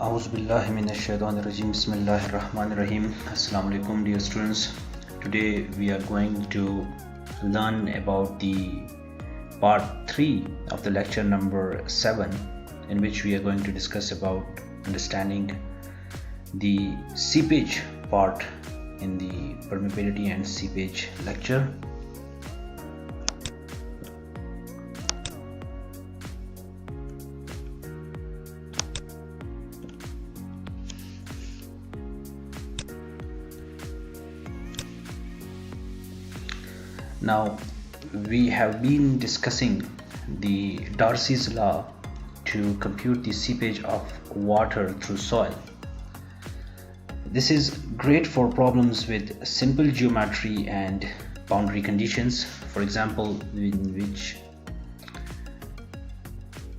Auzubillahiminash-shaytanir-rajim. Bismillahir-rahmanir-rahim. Assalamu alaikum, dear students. Today we are going to learn about the part 3 of the lecture number 7, in which we are going to discuss about understanding the seepage part in the permeability and seepage lecture. Now, we have been discussing the Darcy's law to compute the seepage of water through soil. This is great for problems with simple geometry and boundary conditions. For example, in which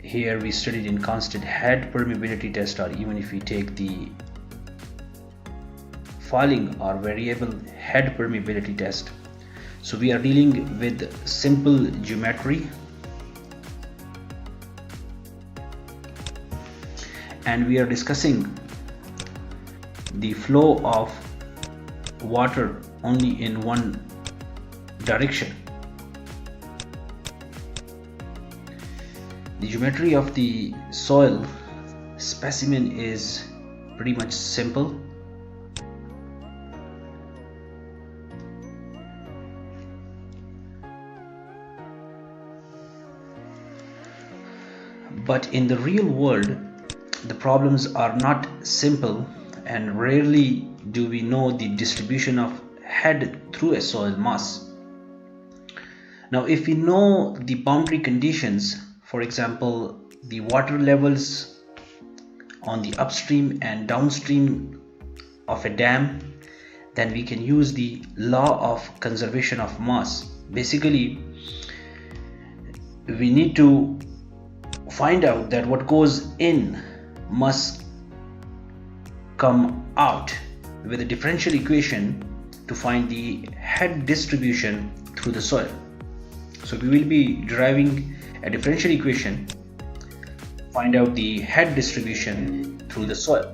here we studied in constant head permeability test, or even if we take the falling or variable head permeability test. So we are dealing with simple geometry, and we are discussing the flow of water only in one direction. The geometry of the soil specimen is pretty much simple. But in the real world, the problems are not simple, and rarely do we know the distribution of head through a soil mass. Now, if we know the boundary conditions, for example, the water levels on the upstream and downstream of a dam, then we can use the law of conservation of mass. Basically, we need to find out that what goes in must come out with a differential equation to find the head distribution through the soil. So we will be deriving a differential equation to find out the head distribution through the soil.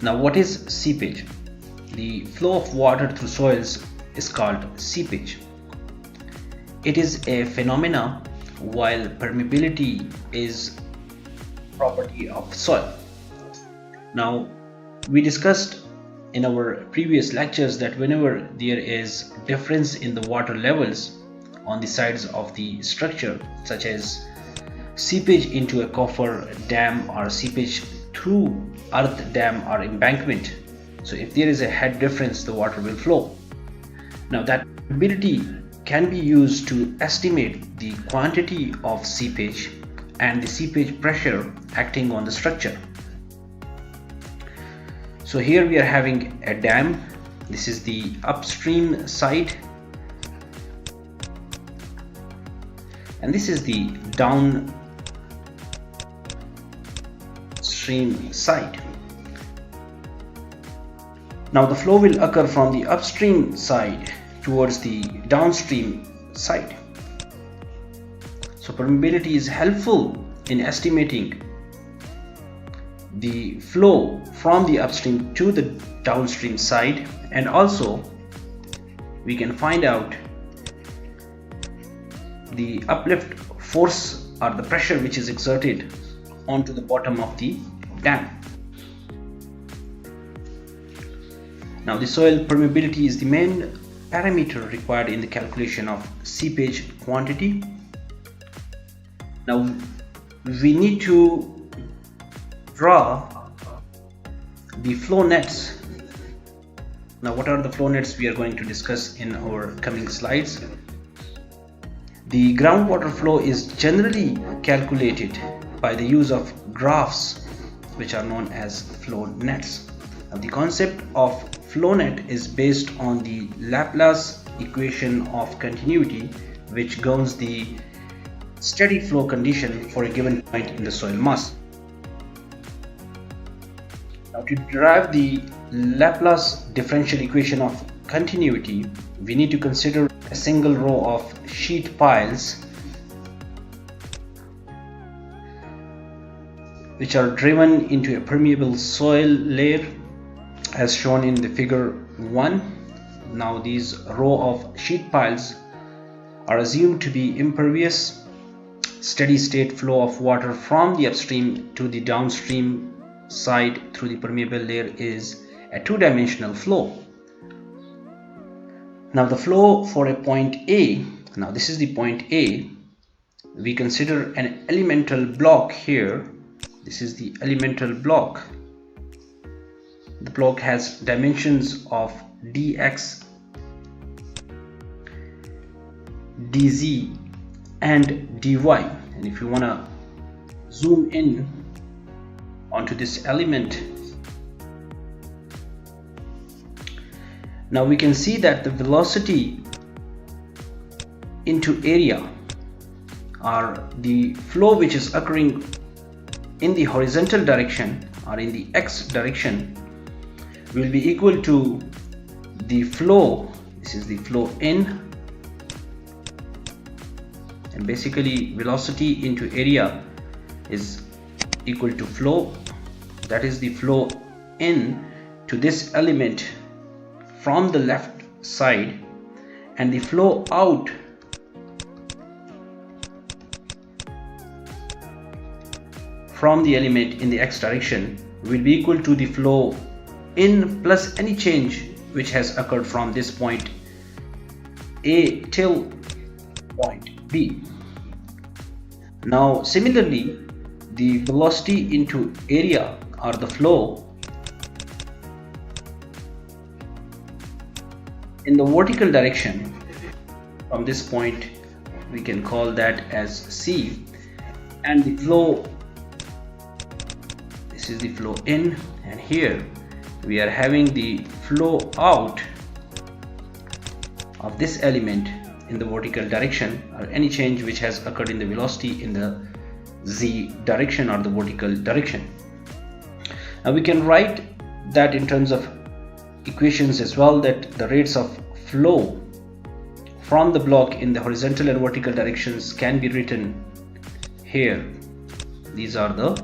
Now, what is seepage? The flow of water through soils is called seepage. It is a phenomena, while permeability is property of soil. Now, we discussed in our previous lectures that whenever there is difference in the water levels on the sides of the structure, such as seepage into a coffer, dam, or seepage through earth, dam, or embankment, so if there is a head difference, the water will flow. Now, that ability can be used to estimate the quantity of seepage and the seepage pressure acting on the structure. So here we are having a dam. This is the upstream side, and this is the downstream side. Now the flow will occur from the upstream side towards the downstream side. So permeability is helpful in estimating the flow from the upstream to the downstream side, and also we can find out the uplift force or the pressure which is exerted onto the bottom of the dam. Now, the soil permeability is the main parameter required in the calculation of seepage quantity. Now, we need to draw the flow nets. Now, what are the flow nets we are going to discuss in our coming slides? The groundwater flow is generally calculated by the use of graphs, which are known as flow nets. Now, the concept of flow net is based on the Laplace equation of continuity, which governs the steady flow condition for a given point in the soil mass. Now, to derive the Laplace differential equation of continuity, we need to consider a single row of sheet piles which are driven into a permeable soil layer as shown in the figure 1. Now these row of sheet piles are assumed to be impervious. Steady state flow of water from the upstream to the downstream side through the permeable layer is a two-dimensional flow. Now the flow for a point A, now this is the point A, we consider an elemental block here. This is the elemental block. The block has dimensions of dx, dz and dy, and if you want to zoom in onto this element, now we can see that the velocity into area, or the flow which is occurring in the horizontal direction or in the x direction, will be equal to the flow, this is the flow in, and basically velocity into area is equal to flow, that is the flow in to this element from the left side, and the flow out from the element in the x direction will be equal to the flow in plus any change which has occurred from this point A till point B. Now similarly, the velocity into area, or the flow in the vertical direction from this point, we can call that as C, and the flow, this is the flow in, and here we are having the flow out of this element in the vertical direction, or any change which has occurred in the velocity in the z direction or the vertical direction. Now we can write that in terms of equations as well, that the rates of flow from the block in the horizontal and vertical directions can be written here. These are the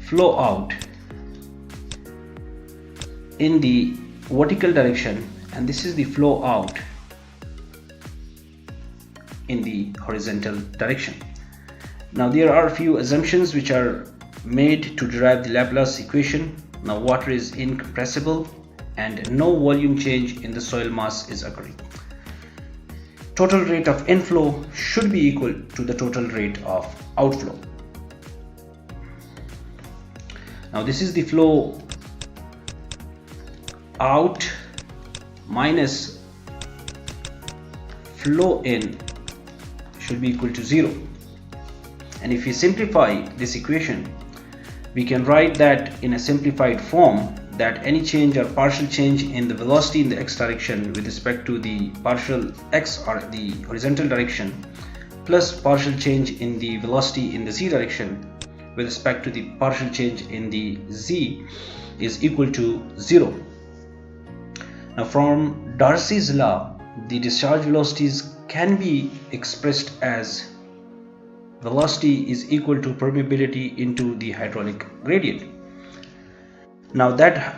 flow out in the vertical direction, and this is the flow out in the horizontal direction. Now there are a few assumptions which are made to derive the Laplace equation. Now water is incompressible and no volume change in the soil mass is occurring. Total rate of inflow should be equal to the total rate of outflow. Now this is the flow out minus flow in should be equal to 0. And if we simplify this equation, we can write that in a simplified form, that any change or partial change in the velocity in the x direction with respect to the partial x or the horizontal direction, plus partial change in the velocity in the z direction with respect to the partial change in the z, is equal to 0. Now from Darcy's law, the discharge velocities can be expressed as velocity is equal to permeability into the hydraulic gradient. Now that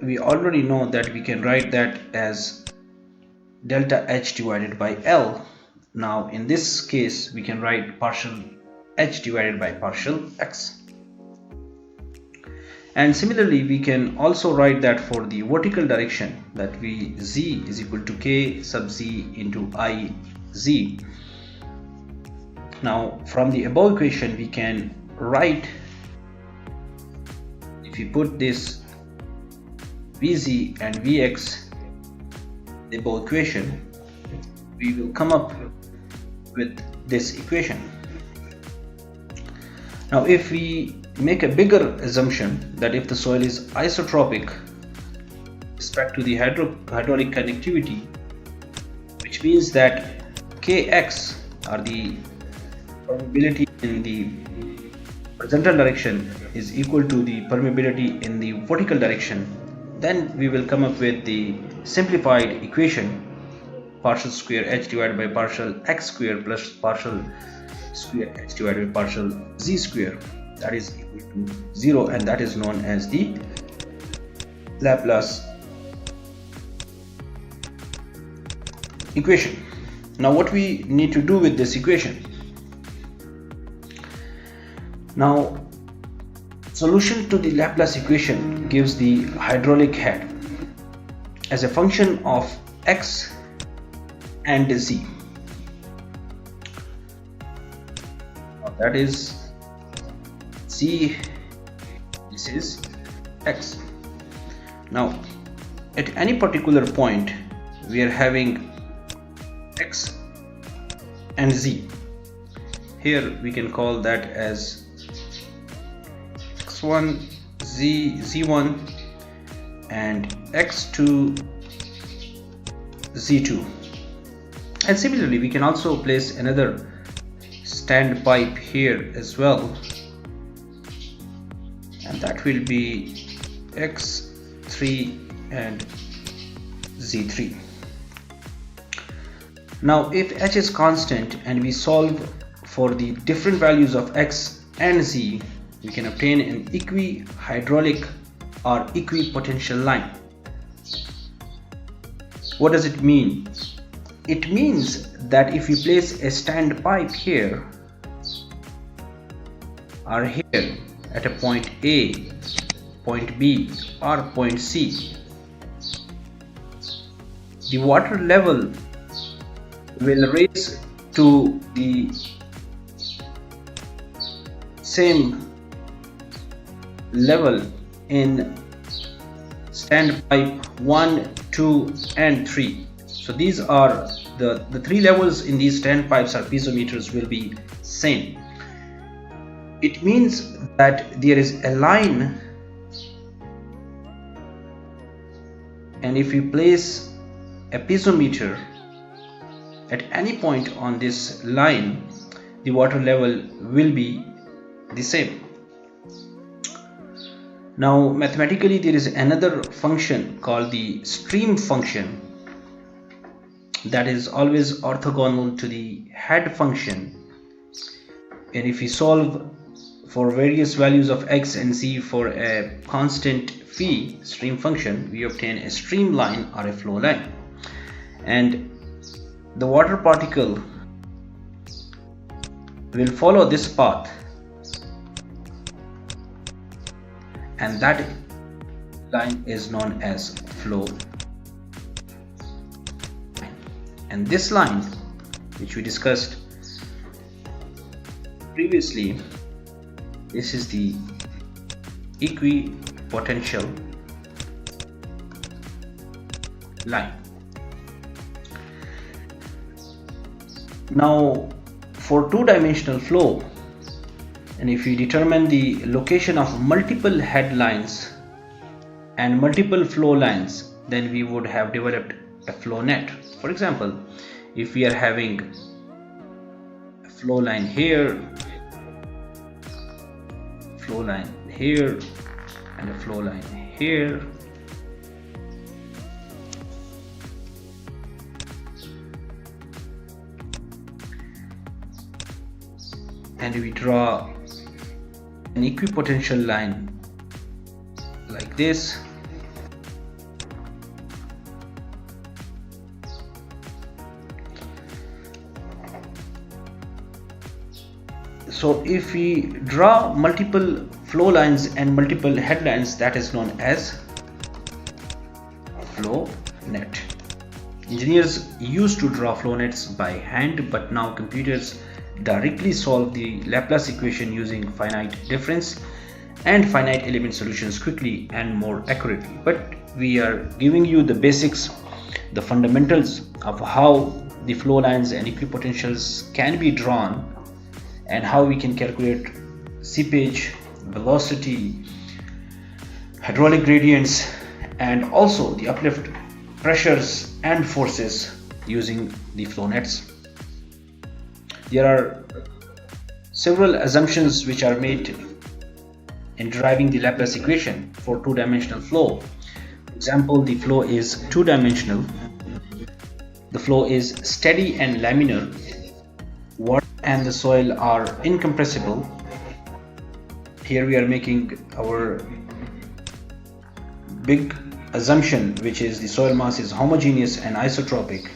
we already know that we can write that as delta H divided by L. Now in this case we can write partial H divided by partial X. And similarly we can also write that for the vertical direction, that Z is equal to K sub Z into I Z. Now from the above equation we can write, if we put this Vz and Vx in the above equation, we will come up with this equation. Now if we make a bigger assumption that if the soil is isotropic with respect to the hydraulic conductivity, which means that Kx, or the permeability in the horizontal direction, is equal to the permeability in the vertical direction, then we will come up with the simplified equation, partial square H divided by partial X square plus partial square h divided by partial z square, that is equal to 0, and that is known as the Laplace equation. Now what we need to do with this equation? Now solution to the Laplace equation gives the hydraulic head as a function of x and z. That is z, this is x. Now at any particular point we are having x and z. Here we can call that as x1 z1 and x2 z2, and similarly we can also place another standpipe here as well, and that will be x3 and z3. Now if h is constant and we solve for the different values of x and z, we can obtain an equihydraulic or equipotential line. What does it mean? It means that if we place a standpipe here or here at a point A, point B or point C, the water level will raise to the same level in standpipe 1, 2 and 3. So these are the three levels in these standpipes or piezometers will be same. It means that there is a line, and if you place a piezometer at any point on this line, the water level will be the same. Now mathematically there is another function called the stream function that is always orthogonal to the head function, and if we solve for various values of x and z for a constant phi stream function, we obtain a streamline or a flow line, and the water particle will follow this path, and that line is known as flow line. And this line, which we discussed previously, this is the equipotential line. Now for two-dimensional flow, and if we determine the location of multiple head lines and multiple flow lines, then we would have developed a flow net. For example, if we are having a flow line here, flow line here and a flow line here, and we draw an equipotential line like this, so if we draw multiple flow lines and multiple headlines, that is known as flow net. Engineers used to draw flow nets by hand, but now computers directly solve the Laplace equation using finite difference and finite element solutions quickly and more accurately. But we are giving you the basics, the fundamentals of how the flow lines and equipotentials can be drawn, and how we can calculate seepage, velocity, hydraulic gradients, and also the uplift pressures and forces using the flow nets. There are several assumptions which are made in deriving the Laplace equation for two-dimensional flow. For example, the flow is two-dimensional, the flow is steady and laminar, water and the soil are incompressible. Here we are making our big assumption, which is the soil mass is homogeneous and isotropic.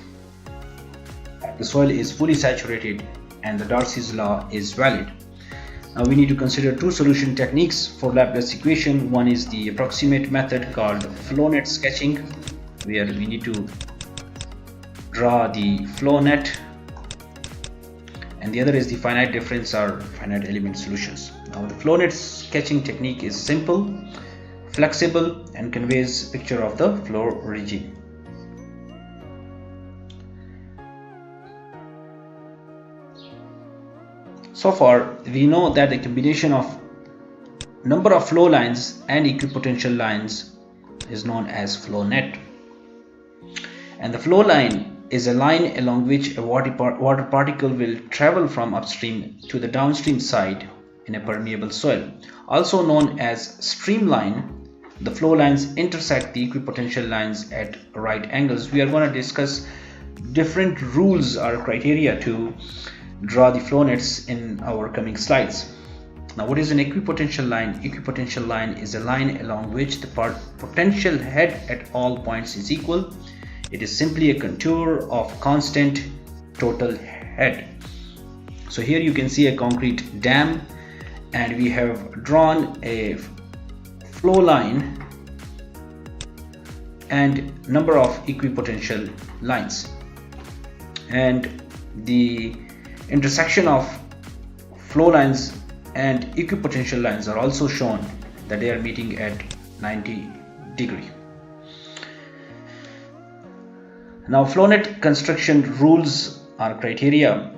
The soil is fully saturated and the Darcy's law is valid. Now we need to consider two solution techniques for Laplace equation. One is the approximate method called flow net sketching, where we need to draw the flow net, and the other is the finite difference or finite element solutions. Now the flow net sketching technique is simple, flexible, and conveys a picture of the flow regime. So far we know that the combination of number of flow lines and equipotential lines is known as flow net, and the flow line is a line along which a water particle will travel from upstream to the downstream side in a permeable soil. Also known as streamline, the flow lines intersect the equipotential lines at right angles. We are going to discuss different rules or criteria to draw the flow nets in our coming slides. Now, what is an equipotential line? Equipotential line is a line along which the potential head at all points is equal. It is simply a contour of constant total head. So here you can see a concrete dam, and we have drawn a flow line and number of equipotential lines, and the intersection of flow lines and equipotential lines are also shown that they are meeting at 90 degrees. Now, flow net construction rules or criteria.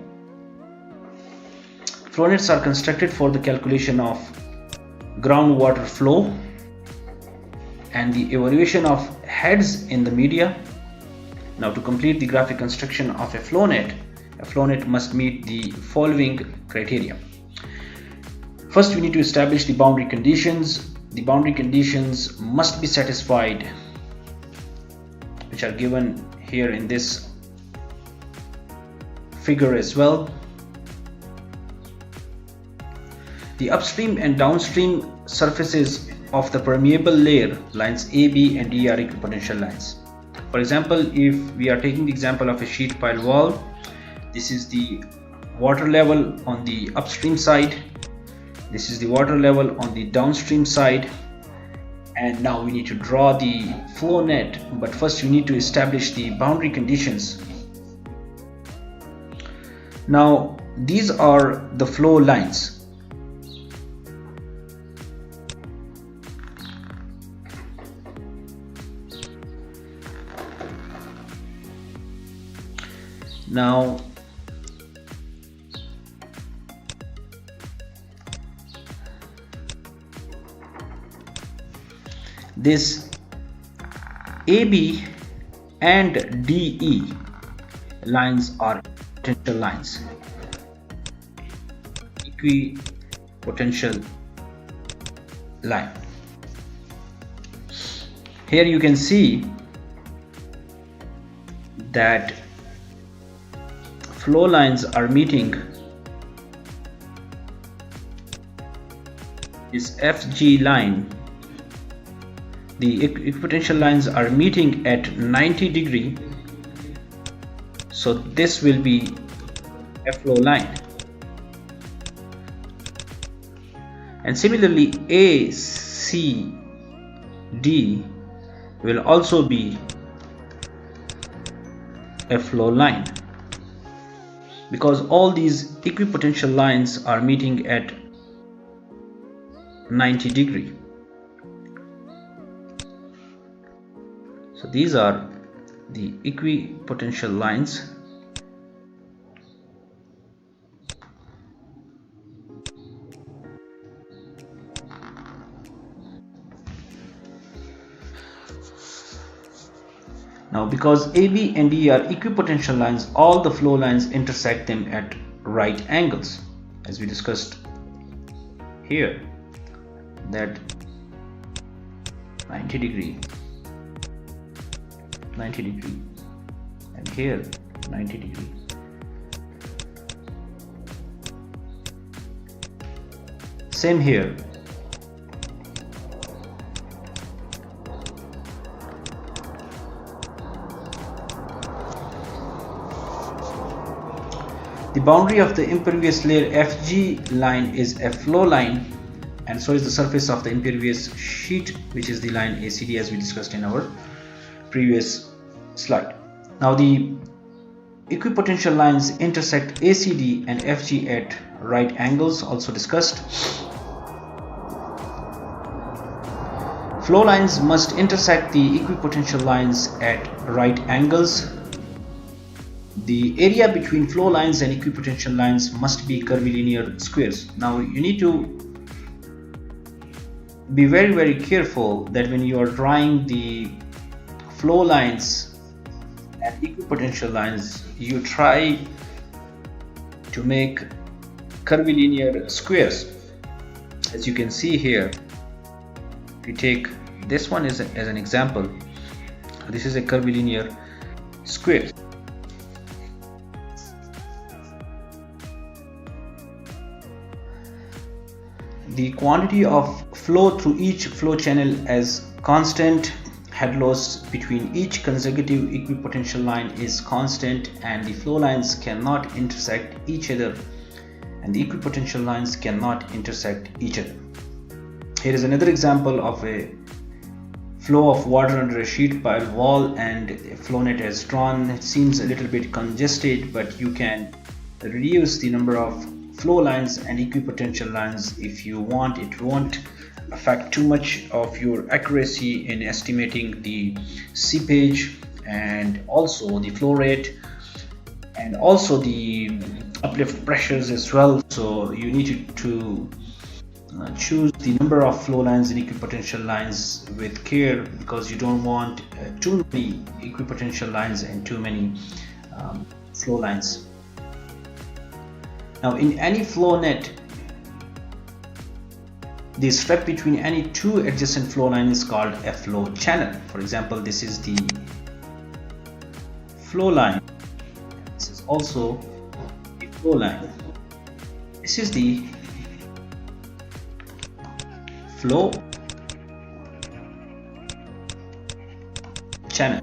Flow nets are constructed for the calculation of groundwater flow and the evaluation of heads in the media. Now, to complete the graphic construction of a flow net must meet the following criteria. First, we need to establish the boundary conditions. The boundary conditions must be satisfied, which are given here in this figure as well. The upstream and downstream surfaces of the permeable layer, lines A, B, and D, are equipotential lines. For example, if we are taking the example of a sheet pile wall, this is the water level on the upstream side, this is the water level on the downstream side, and now we need to draw the flow net, but first you need to establish the boundary conditions. Now these are the flow lines. Now this AB and DE lines are potential lines, equipotential line. Here you can see that flow lines are meeting this FG line. The equipotential lines are meeting at 90 degree, so this will be a flow line. And similarly, ACD will also be a flow line, because all these equipotential lines are meeting at 90 degree. So these are the equipotential lines. Now, because AB and D are equipotential lines, all the flow lines intersect them at right angles, as we discussed here, that 90 degree, 90 degree, and here 90 degree. Same here. The boundary of the impervious layer FG line is a flow line, and so is the surface of the impervious sheet, which is the line ACD, as we discussed in our previous slide. Now the equipotential lines intersect ACD and FG at right angles, also discussed. Flow lines must intersect the equipotential lines at right angles. The area between flow lines and equipotential lines must be curvilinear squares. Now you need to be very careful that when you are drawing the flow lines and equipotential lines, you try to make curvilinear squares. As you can see here, if you take this one as an example, this is a curvilinear square. The quantity of flow through each flow channel as constant, head loss between each consecutive equipotential line is constant, and the flow lines cannot intersect each other, and the equipotential lines cannot intersect each other. Here is another example of a flow of water under a sheet pile wall, and a flow net as drawn. It seems a little bit congested, but you can reduce the number of flow lines and equipotential lines if you want. It won't affect too much of your accuracy in estimating the seepage and also the flow rate and also the uplift pressures as well. So you need to choose the number of flow lines and equipotential lines with care, because you don't want too many equipotential lines and too many flow lines. Now in any flow net, the step between any two adjacent flow lines is called a flow channel. For example, this is the flow line, this is also the flow line, this is the flow channel.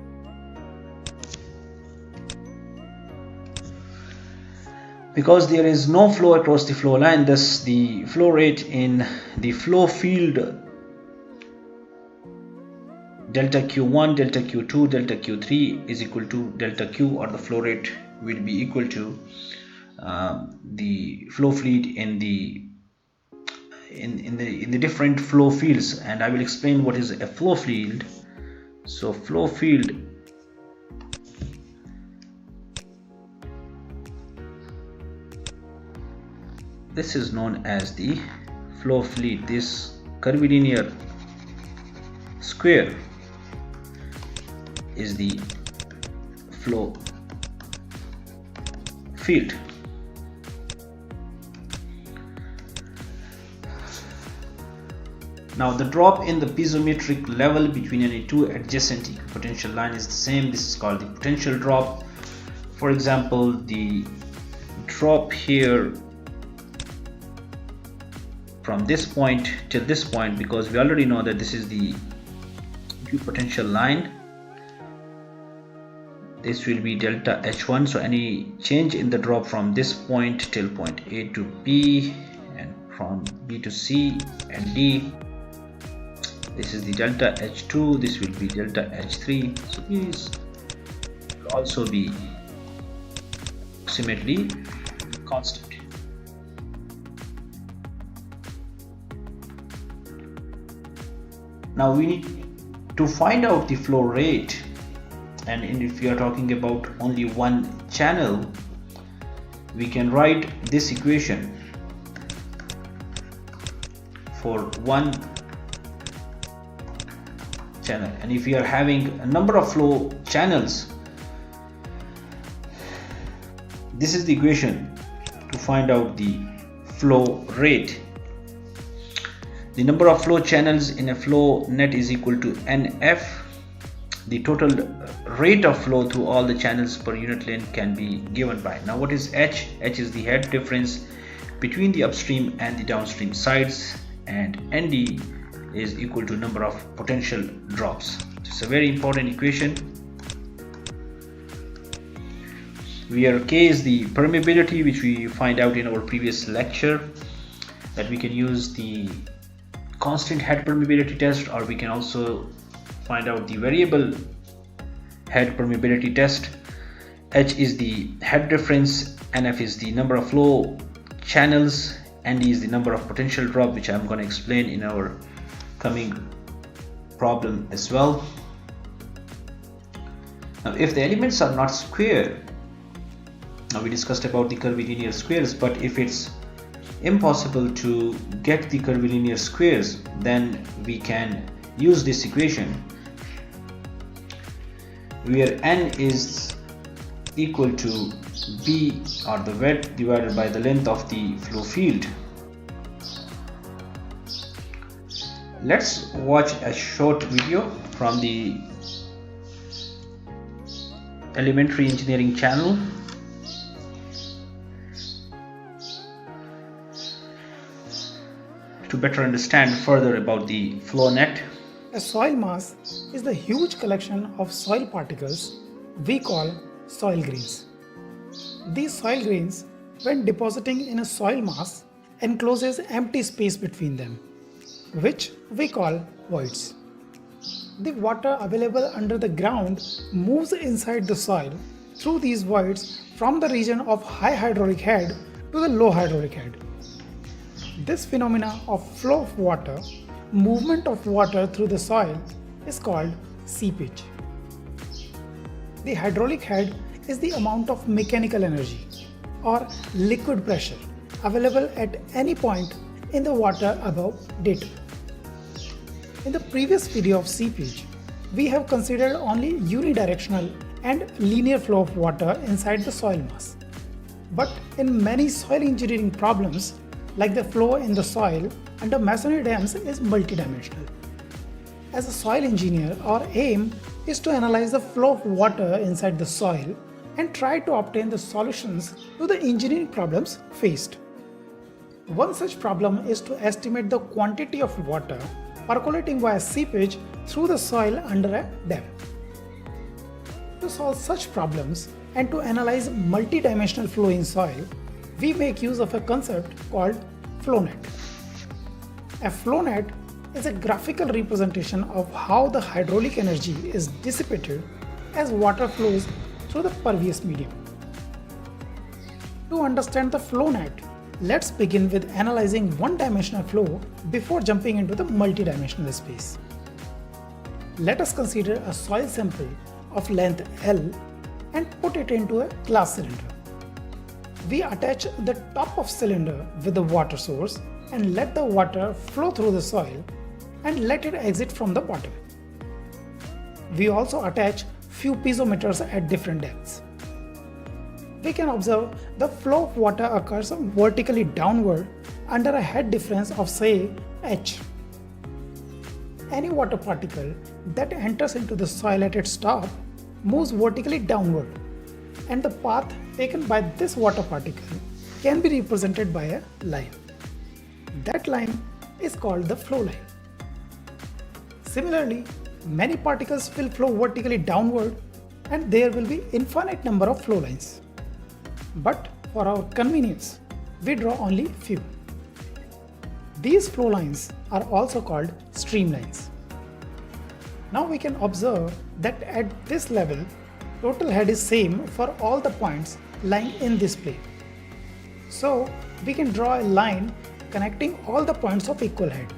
Because there is no flow across the flow line, thus the flow rate in the flow field delta Q1, delta Q2, delta Q3 is equal to delta Q, or the flow rate will be equal to the flow fluid in the different flow fields, and I will explain what is a flow field. So flow field this is known as the flow fluid. This curvilinear square is the flow field. Now the drop in the piezometric level between any two adjacent equipotential lines is the same. This is called the potential drop. For example, the drop here from this point till this point, because we already know that this is the equipotential line, this will be delta H1. So any change in the drop from this point till point A to B and from B to C and D, this is the delta H2, this will be delta H3. So these will also be approximately constant. Now we need to find out the flow rate, and if we are talking about only one channel, we can write this equation for one channel, and if we are having a number of flow channels, this is the equation to find out the flow rate. The number of flow channels in a flow net is equal to NF. The total rate of flow through all the channels per unit length can be given by. Now what is H? H is the head difference between the upstream and the downstream sides, and ND is equal to number of potential drops. It's a very important equation where K is the permeability, which we find out in our previous lecture, that we can use the constant head permeability test, or we can also find out the variable head permeability test. H is the head difference, NF is the number of flow channels, ND is the number of potential drop, which I'm going to explain in our coming problem as well. Now, if the elements are not square, now we discussed about the curvilinear squares, but if it's impossible to get the curvilinear squares, then we can use this equation where N is equal to B, or the width, divided by the length of the flow field. Let's watch a short video from the elementary engineering channel to better understand further about the flow net. A soil mass is the huge collection of soil particles we call soil grains. These soil grains, when depositing in a soil mass, encloses empty space between them, which we call voids. The water available under the ground moves inside the soil through these voids from the region of high hydraulic head to the low hydraulic head. This phenomena of flow of water, movement of water through the soil, is called seepage. The hydraulic head is the amount of mechanical energy or liquid pressure available at any point in the water above datum. In the previous video of seepage, we have considered only unidirectional and linear flow of water inside the soil mass. But in many soil engineering problems, like the flow in the soil under masonry dams, is multidimensional. As a soil engineer, our aim is to analyze the flow of water inside the soil and try to obtain the solutions to the engineering problems faced. One such problem is to estimate the quantity of water percolating via seepage through the soil under a dam. To solve such problems and to analyze multidimensional flow in soil, we make use of a concept called flow net. A flow net is a graphical representation of how the hydraulic energy is dissipated as water flows through the pervious medium. To understand the flow net, let's begin with analyzing one-dimensional flow before jumping into the multidimensional space. Let us consider a soil sample of length L and put it into a glass cylinder. We attach the top of cylinder with the water source and let the water flow through the soil and let it exit from the bottom. We also attach few piezometers at different depths. We can observe the flow of water occurs vertically downward under a head difference of, say, h. Any water particle that enters into the soil at its top moves vertically downward, and the path taken by this water particle can be represented by a line. That line is called the flow line. Similarly, many particles will flow vertically downward, and there will be infinite number of flow lines. But for our convenience, we draw only few. These flow lines are also called streamlines. Now we can observe that at this level, total head is same for all the points lying in this plane. So we can draw a line connecting all the points of equal head.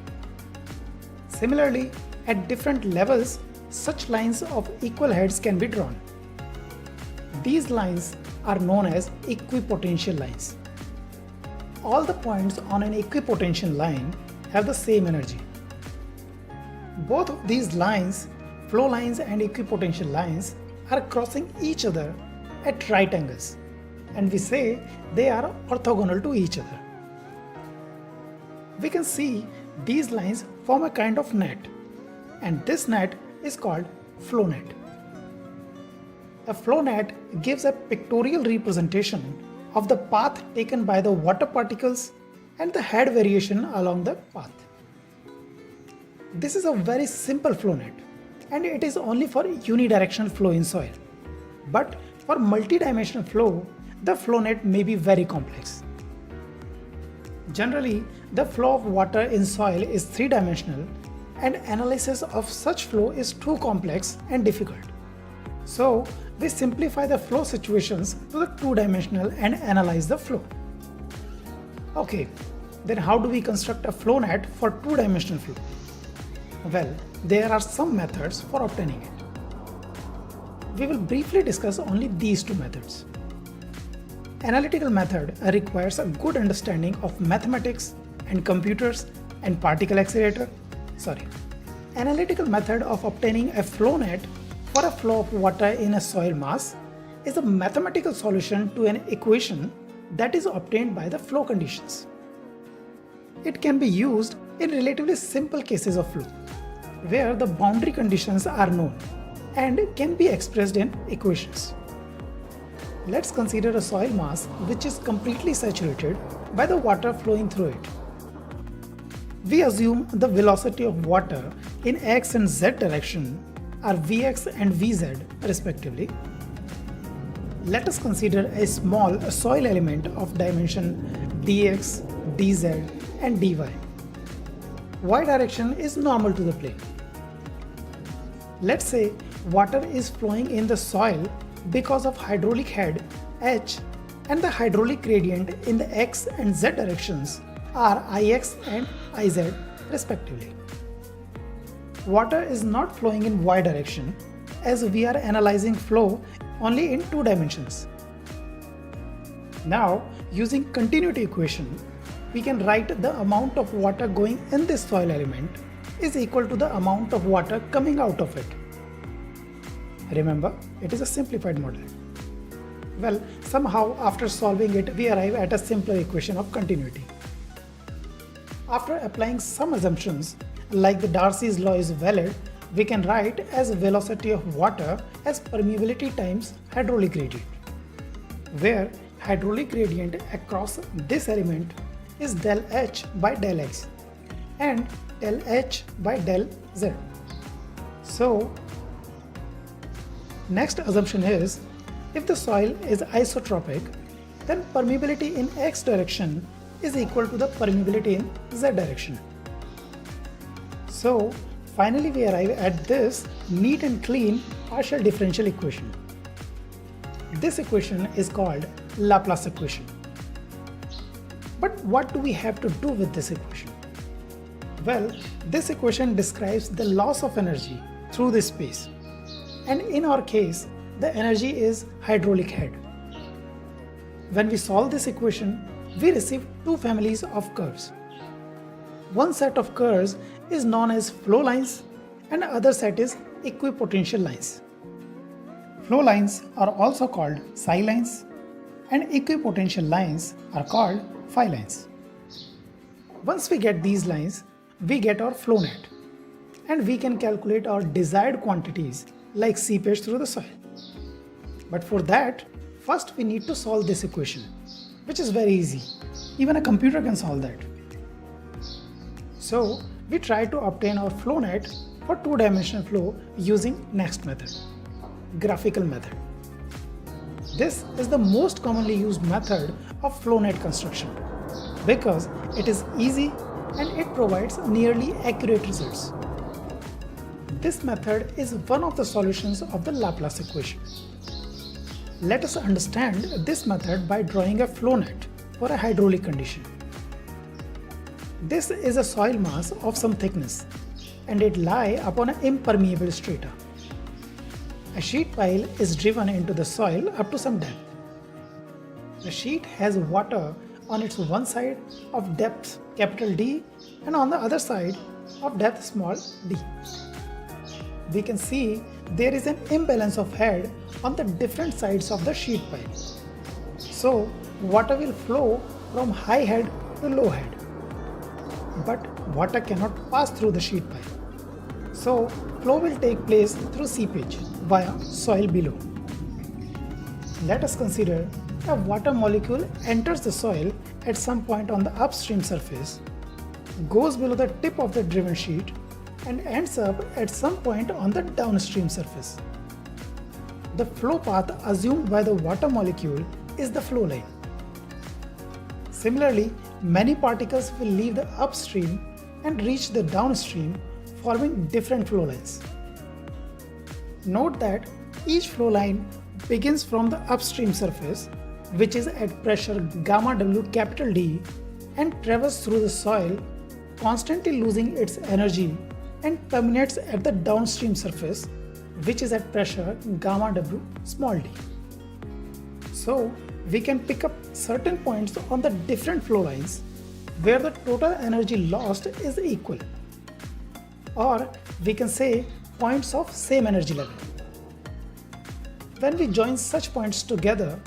Similarly, at different levels, such lines of equal heads can be drawn. These lines are known as equipotential lines. All the points on an equipotential line have the same energy. Both of these lines, flow lines and equipotential lines, are crossing each other at right angles, and we say they are orthogonal to each other. We can see these lines form a kind of net, and this net is called flow net. A flow net gives a pictorial representation of the path taken by the water particles and the head variation along the path. This is a very simple flow net and it is only for unidirectional flow in soil. But for multidimensional flow, the flow net may be very complex. Generally, the flow of water in soil is three-dimensional and analysis of such flow is too complex and difficult. So, we simplify the flow situations to the two-dimensional and analyze the flow. Okay, then how do we construct a flow net for two-dimensional flow? Well, there are some methods for obtaining it. We will briefly discuss only these two methods. Analytical method requires a good understanding of mathematics and computers and particle accelerator. Analytical method of obtaining a flow net for a flow of water in a soil mass is a mathematical solution to an equation that is obtained by the flow conditions. It can be used in relatively simple cases of flow, where the boundary conditions are known and can be expressed in equations. Let's consider a soil mass which is completely saturated by the water flowing through it. We assume the velocity of water in x and z direction are Vx and Vz respectively. Let us consider a small soil element of dimension dx, dz and dy. Y direction is normal to the plane. Let's say water is flowing in the soil because of hydraulic head H and the hydraulic gradient in the x and z directions are Ix and Iz respectively. Water is not flowing in y direction as we are analyzing flow only in two dimensions. Now, using continuity equation, we can write the amount of water going in this soil element is equal to the amount of water coming out of it. Remember, it is a simplified model. Well, somehow after solving it, we arrive at a simpler equation of continuity. After applying some assumptions, like the Darcy's law is valid, we can write as velocity of water as permeability times hydraulic gradient, where hydraulic gradient across this element is del H by del X and del H by del Z. So, next assumption is, if the soil is isotropic, then permeability in X direction is equal to the permeability in Z direction. So, finally we arrive at this neat and clean partial differential equation. This equation is called Laplace equation. But what do we have to do with this equation? Well, this equation describes the loss of energy through this space. And in our case, the energy is hydraulic head. When we solve this equation, we receive two families of curves. One set of curves is known as flow lines and other set is equipotential lines. Flow lines are also called psi lines and equipotential lines are called phi lines. Once we get these lines, we get our flow net and we can calculate our desired quantities like seepage through the soil. But for that, first we need to solve this equation, which is very easy. Even a computer can solve that. So we try to obtain our flow net for two-dimensional flow using next method, graphical method. This is the most commonly used method of flow net construction because it is easy and it provides nearly accurate results. This method is one of the solutions of the Laplace equation. Let us understand this method by drawing a flow net for a hydraulic condition. This is a soil mass of some thickness and it lies upon an impermeable strata. A sheet pile is driven into the soil up to some depth. The sheet has water on its one side of depth capital D and on the other side of depth small d. We can see there is an imbalance of head on the different sides of the sheet pile. So water will flow from high head to low head. But water cannot pass through the sheet pile. So flow will take place through seepage via soil below. Let us consider a water molecule enters the soil at some point on the upstream surface, goes below the tip of the driven sheet, and ends up at some point on the downstream surface. The flow path assumed by the water molecule is the flow line. Similarly, many particles will leave the upstream and reach the downstream, forming different flow lines. Note that each flow line begins from the upstream surface, which is at pressure gamma W capital D, and travels through the soil, constantly losing its energy, and terminates at the downstream surface, which is at pressure gamma W small d. So, we can pick up certain points on the different flow lines where the total energy lost is equal. Or we can say points of same energy level. When we join such points together,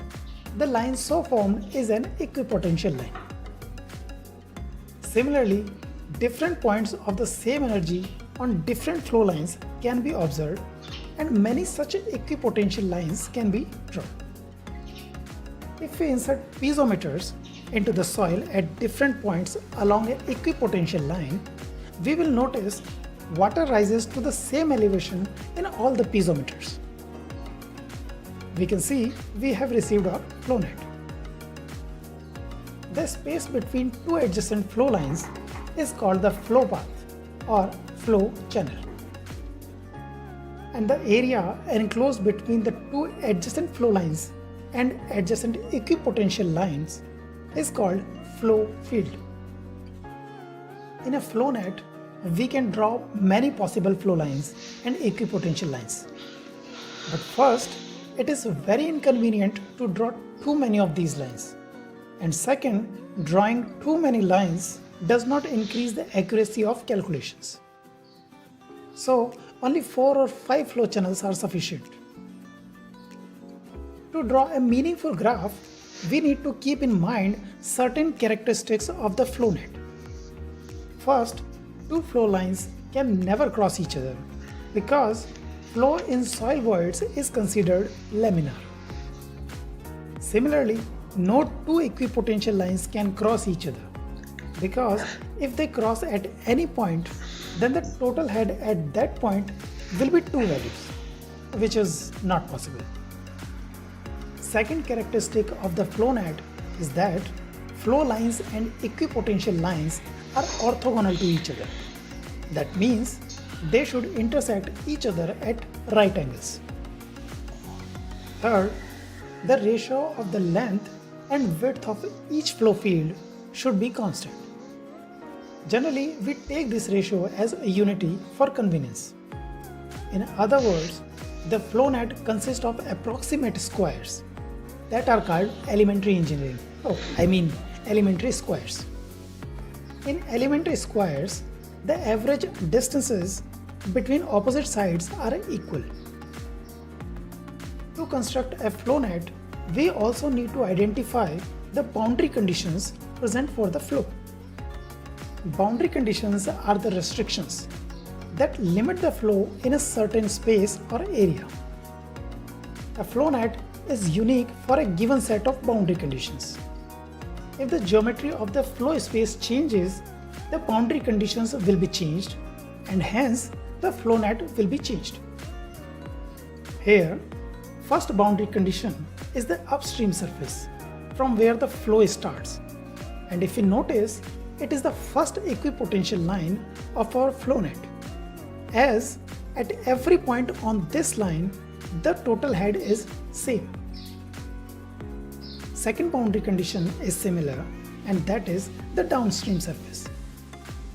the line so formed is an equipotential line. Similarly, different points of the same energy on different flow lines can be observed, and many such equipotential lines can be drawn. If we insert piezometers into the soil at different points along an equipotential line, we will notice water rises to the same elevation in all the piezometers. We can see we have received our flow net. The space between two adjacent flow lines is called the flow path or flow channel. And the area enclosed between the two adjacent flow lines and adjacent equipotential lines is called flow field. In a flow net, we can draw many possible flow lines and equipotential lines. But first, it is very inconvenient to draw too many of these lines. And second, drawing too many lines does not increase the accuracy of calculations. So, only 4 or 5 flow channels are sufficient. To draw a meaningful graph, we need to keep in mind certain characteristics of the flow net. First, two flow lines can never cross each other because flow in soil voids is considered laminar. Similarly, no two equipotential lines can cross each other because if they cross at any point, then the total head at that point will be two values, which is not possible. Second characteristic of the flow net is that flow lines and equipotential lines are orthogonal to each other. That means they should intersect each other at right angles. Third, the ratio of the length and width of each flow field should be constant. Generally, we take this ratio as a unity for convenience. In other words, the flow net consists of approximate squares that are called elementary engineering. Elementary squares. In elementary squares, the average distances between opposite sides are equal. To construct a flow net, we also need to identify the boundary conditions present for the flow. Boundary conditions are the restrictions that limit the flow in a certain space or area. A flow net is unique for a given set of boundary conditions. If the geometry of the flow space changes, the boundary conditions will be changed and hence the flow net will be changed. Here, first boundary condition is the upstream surface from where the flow starts, and if you notice, it is the first equipotential line of our flow net, as at every point on this line the total head is same. Second boundary condition is similar, and that is the downstream surface.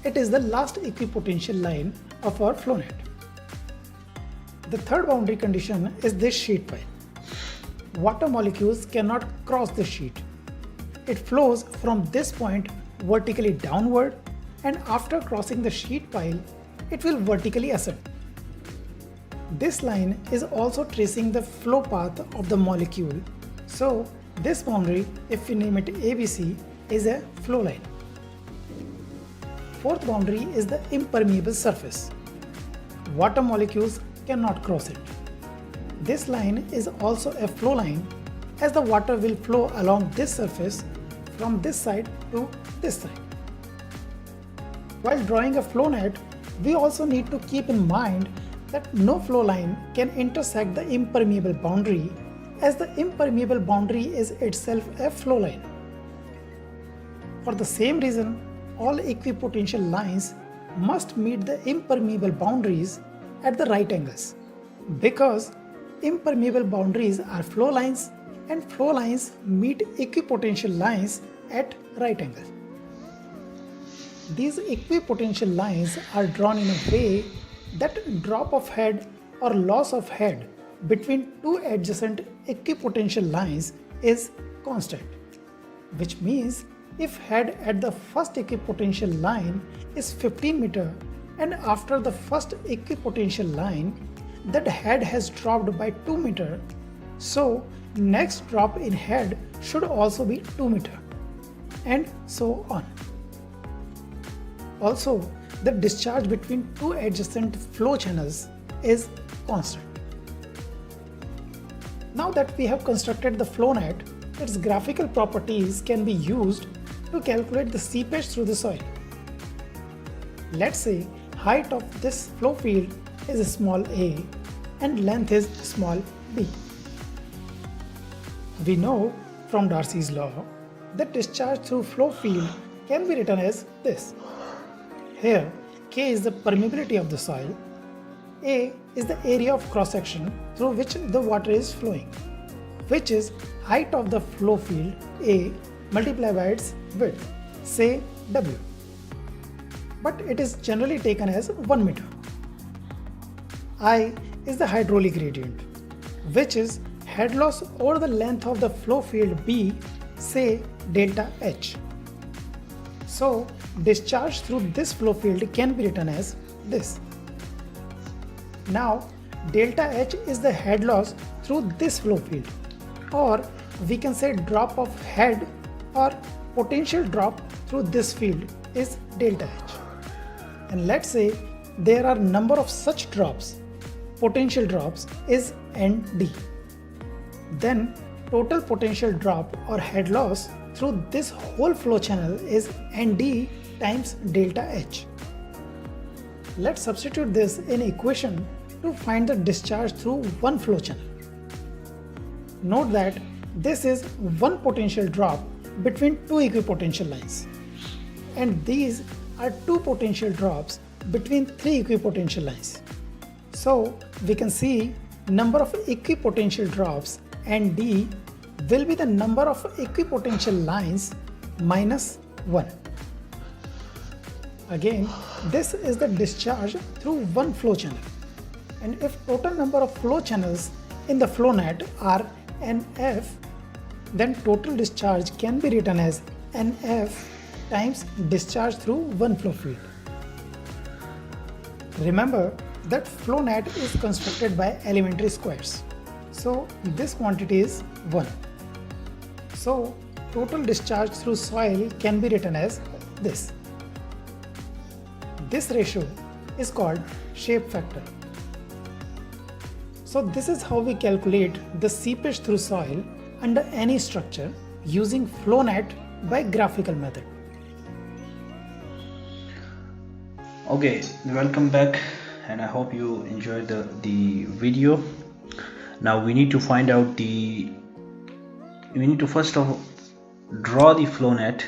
It is the last equipotential line of our flow net. The third boundary condition is this sheet pile. Water molecules cannot cross this sheet. It flows from this point vertically downward, and after crossing the sheet pile, it will vertically ascend. This line is also tracing the flow path of the molecule, so this boundary, if we name it ABC, is a flow line. Fourth boundary is the impermeable surface. Water molecules cannot cross it. This line is also a flow line, as the water will flow along this surface from this side to this side. While drawing a flow net, we also need to keep in mind that no flow line can intersect the impermeable boundary, as the impermeable boundary is itself a flow line. For the same reason, all equipotential lines must meet the impermeable boundaries at the right angles, because impermeable boundaries are flow lines and flow lines meet equipotential lines at right angle. These equipotential lines are drawn in a way that drop of head or loss of head between two adjacent equipotential lines is constant, which means if head at the first equipotential line is 15 meter and after the first equipotential line that head has dropped by 2 meter, so next drop in head should also be 2 meter, and so on. Also, the discharge between two adjacent flow channels is constant. Now that we have constructed the flow net, its graphical properties can be used to calculate the seepage through the soil. Let's say height of this flow field is small a and length is small b. We know from Darcy's law that discharge through flow field can be written as this. Here, K is the permeability of the soil, A is the area of cross-section through which the water is flowing, which is height of the flow field A multiplied by its width, say W. But it is generally taken as 1 meter. I is the hydraulic gradient, which is head loss over the length of the flow field B, say delta H. So, discharge through this flow field can be written as this. Now, delta H is the head loss through this flow field, or we can say drop of head or potential drop through this field is delta H. And let's say there are number of such drops, potential drops is ND. Then total potential drop or head loss through this whole flow channel is ND times delta H. Let's substitute this in equation to find the discharge through one flow channel. Note that this is one potential drop between two equipotential lines, and these are two potential drops between three equipotential lines. So we can see number of equipotential drops ND will be the number of equipotential lines minus 1. Again, this is the discharge through one flow channel, and if total number of flow channels in the flow net are NF, then total discharge can be written as NF times discharge through one flow field. Remember that flow net is constructed by elementary squares, so this quantity is 1. So total discharge through soil can be written as this. This ratio is called shape factor. So this is how we calculate the seepage through soil under any structure using flow net by graphical method. Okay, welcome back, and I hope you enjoyed the video. Now we need to find out we need to first of all draw the flow net,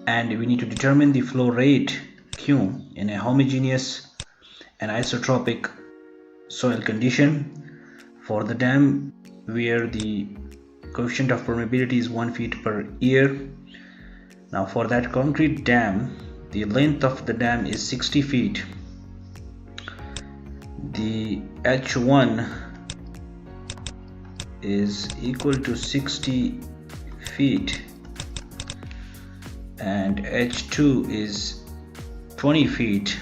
and we need to determine the flow rate Q in a homogeneous and isotropic soil condition for the dam where the coefficient of permeability is 1 feet per year. Now for that concrete dam, the length of the dam is 60 feet. The H1 is equal to 60 feet and H2 is 20 feet.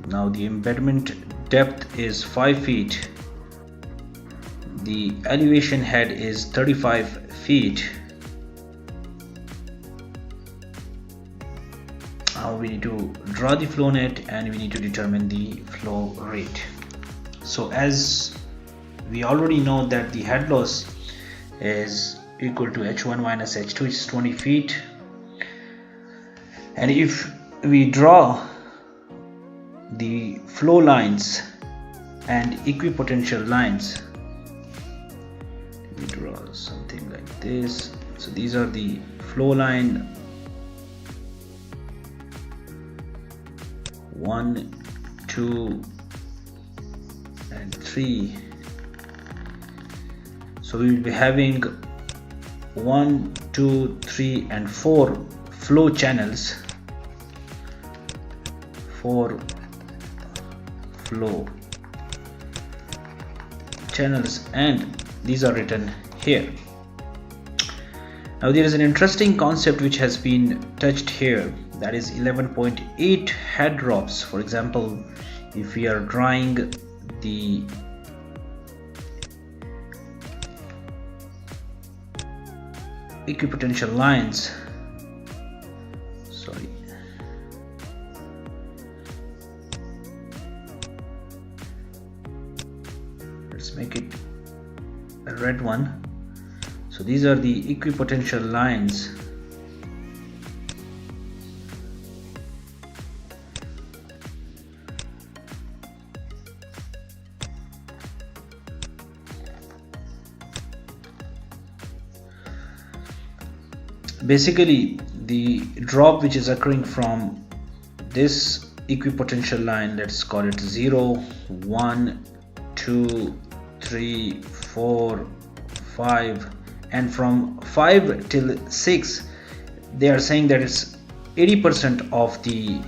Now the embedment depth is 5 feet. The elevation head is 35 feet. Now we need to draw the flow net and we need to determine the flow rate. So as we already know that the head loss is equal to h1 minus h2, which is 20 feet. And if we draw the flow lines and equipotential lines, we draw something like this. So these are the flow line 1, 2 and 3. So we will be having 1, 2, 3 and 4 flow channels, 4 flow channels, and these are written here. Now there is an interesting concept which has been touched here, that is 11.8 head drops. For example, if we are drawing the equipotential lines, sorry, let's make it a red one. So these are the equipotential lines. Basically, the drop which is occurring from this equipotential line, let's call it 0, 1, 2, 3, 4, 5, and from 5 till 6, they are saying that it's 80% of the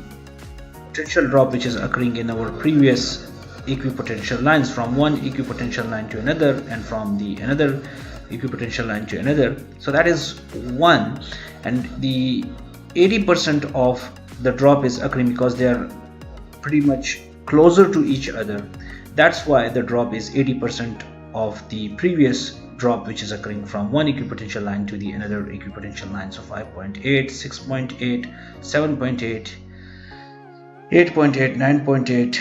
potential drop which is occurring in our previous equipotential lines, from one equipotential line to another and from the another equipotential line to another. So that is 1, and the 80% of the drop is occurring because they are pretty much closer to each other. That's why the drop is 80% of the previous drop which is occurring from one equipotential line to the another equipotential line. So 5.8, 6.8, 7.8, 8.8, 9.8,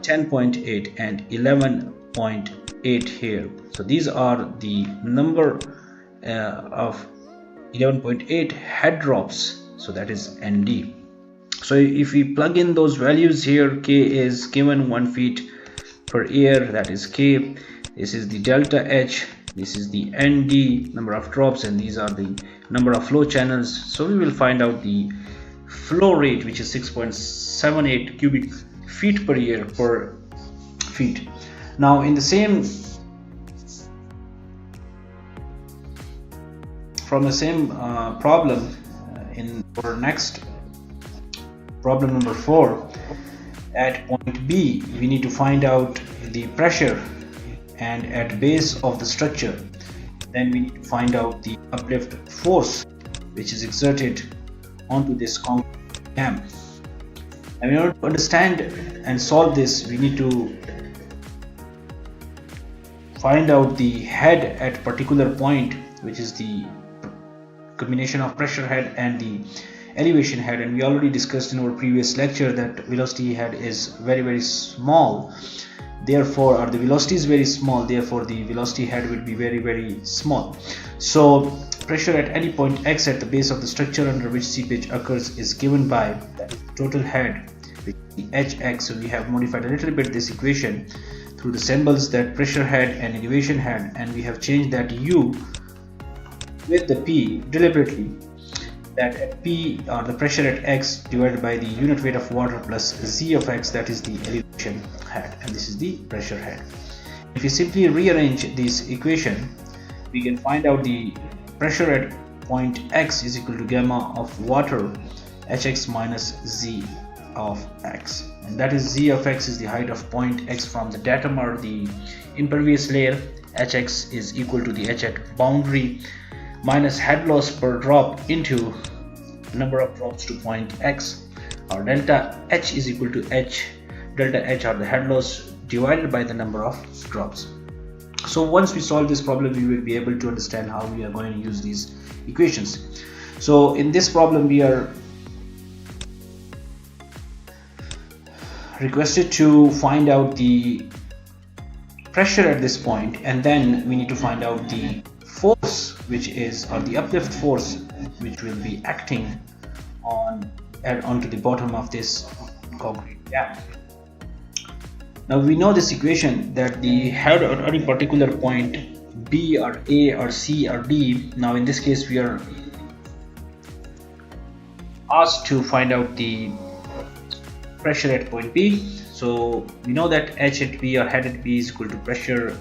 10.8 and 11.8 here. So these are the number of 11.8 head drops, so that is ND. So if we plug in those values here, K is given 1 feet per year, that is K. This is the delta H, this is the ND, number of drops, and these are the number of flow channels. So we will find out the flow rate, which is 6.78 cubic feet per year per feet. Now in the same, from the same problem, in our next problem number 4, at point B we need to find out the pressure, and at base of the structure then we need to find out the uplift force which is exerted onto this concrete dam. And in order to understand and solve this, we need to find out the head at particular point, which is the combination of pressure head and the elevation head. And we already discussed in our previous lecture that velocity head is very small, therefore, or the velocity is very small, therefore the velocity head will be very small. So pressure at any point x at the base of the structure under which seepage occurs is given by the total head, which is the hx. So we have modified a little bit this equation through the symbols, that pressure head and elevation head, and we have changed that u with the p deliberately, that at p, or the pressure at x divided by the unit weight of water plus z of x, that is the elevation head, and this is the pressure head. If you simply rearrange this equation, we can find out the pressure at point x is equal to gamma of water hx minus z of x, and that is z of x is the height of point x from the datum or the impervious layer. Hx is equal to the h at boundary minus head loss per drop into number of drops to point x, or delta h is equal to h, delta h or the head loss divided by the number of drops. So once we solve this problem, we will be able to understand how we are going to use these equations. So in this problem, we are requested to find out the pressure at this point, and then we need to find out the force, which is, or the uplift force, which will be acting onto the bottom of this concrete dam. Now we know this equation that the head at any particular point B or A or C or D. Now in this case we are asked to find out the pressure at point B. So we know that H at B, or head at B, is equal to pressure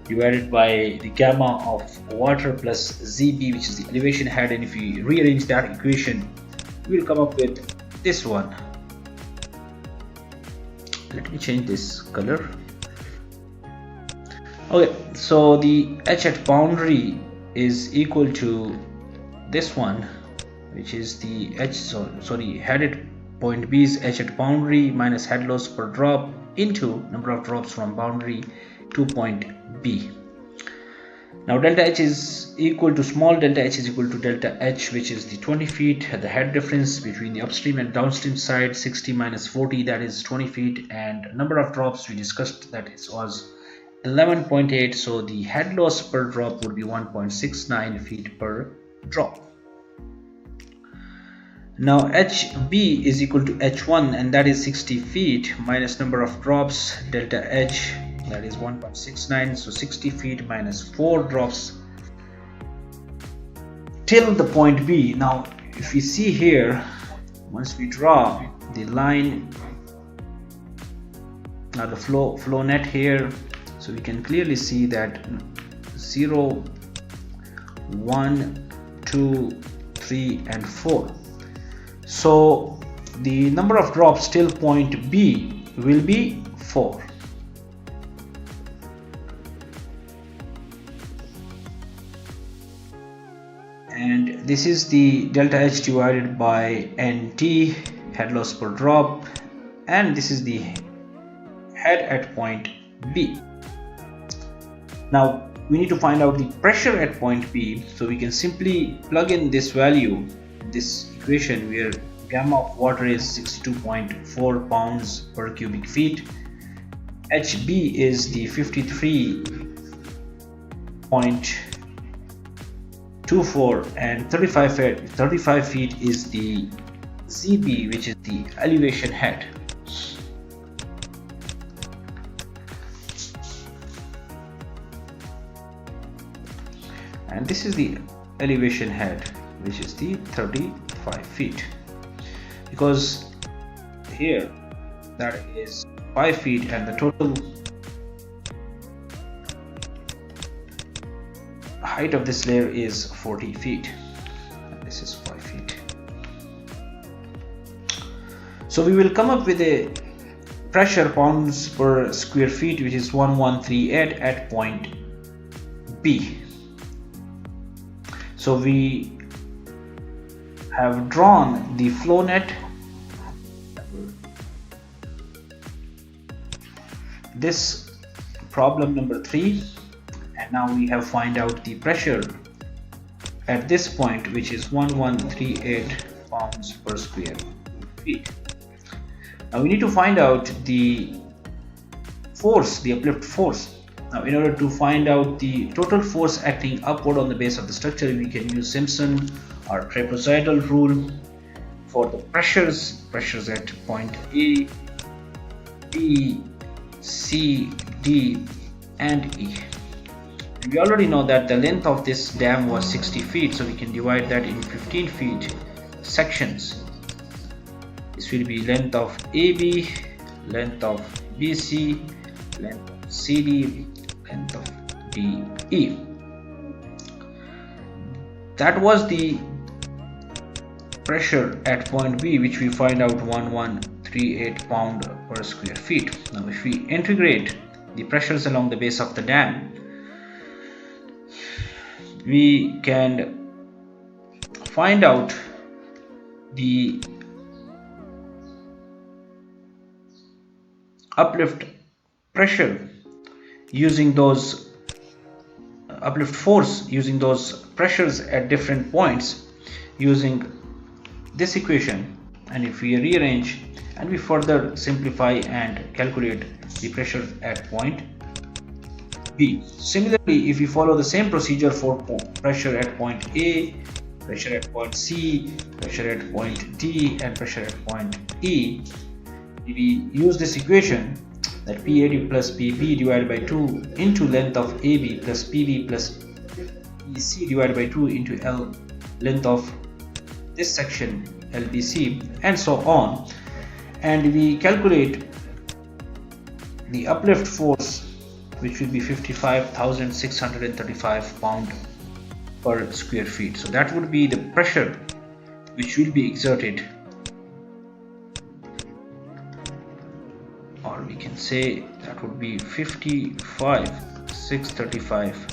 divided by the gamma of water plus ZB, which is the elevation head, and if we rearrange that equation we will come up with this one. Let me change this color. Okay, so the H at boundary is equal to this one, which is the head at point B is H at boundary minus head loss per drop into number of drops from boundary to point B. Now delta H is equal to, small delta H is equal to delta H, which is the 20 feet, the head difference between the upstream and downstream side, 60 minus 40, that is 20 feet, and number of drops we discussed, that it was 11.8, so the head loss per drop would be 1.69 feet per drop. Now HB is equal to H1, and that is 60 feet minus number of drops, delta H, that is 1.69, so 60 feet minus 4 drops till the point B. Now if we see here, once we draw the line, now the flow net here, so we can clearly see that 0, 1, 2, 3 and 4. So the number of drops till point B will be 4. And this is the delta H divided by NT, head loss per drop, and this is the head at point B. Now we need to find out the pressure at point B, so we can simply plug in this value, this equation, where gamma of water is 62.4 pounds per cubic feet, HB is the 53.24, and 35 feet is the ZB, which is the elevation head. And this is the elevation head, which is the 35 feet, because here that is 5 feet and the total height of this layer is 40 feet, and this is 5 feet. So we will come up with a pressure pounds per square feet, which is 1138 at point B. So we have drawn the flow net, this problem number 3, and now we have find out the pressure at this point, which is 1138 pounds per square feet. Now we need to find out the force, the uplift force. Now in order to find out the total force acting upward on the base of the structure, we can use Simpson or trapezoidal rule for the pressures at point A, B, C, D and E. And we already know that the length of this dam was 60 feet, so we can divide that in 15 feet sections. This will be length of AB, length of BC, length of CD, length of DE. That was the pressure at point B, which we find out 1138 pound per square feet. Now if we integrate the pressures along the base of the dam, we can find out the uplift pressure using those uplift force using those pressures at different points using this equation. And if we rearrange and we further simplify and calculate the pressure at point B. Similarly, if we follow the same procedure for pressure at point A, pressure at point C, pressure at point D, and pressure at point E, we use this equation that PAD plus PB divided by 2 into length of AB plus PB plus EC divided by 2 into L length of this section LBC, and so on, and we calculate the uplift force, which will be 55,635 pound per square feet. So that would be the pressure which will be exerted, or we can say that would be 55,635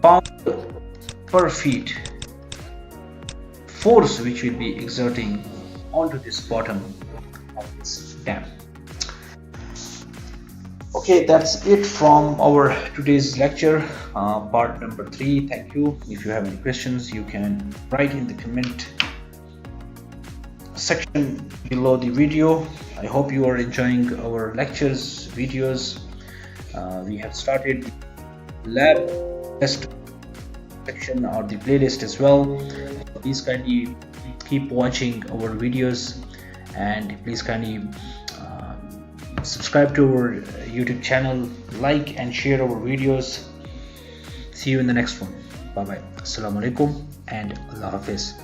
pound per feet force which will be exerting onto this bottom of this dam. Okay, that's it from our today's lecture, part number 3. Thank you. If you have any questions, you can write in the comment section below the video. I hope you are enjoying our lectures, videos. We have started lab test section or the playlist as well. Please kindly keep watching our videos, and please kindly subscribe to our YouTube channel, like and share our videos. See you in the next one. Bye bye. Assalamu alaikum and Allah Hafiz.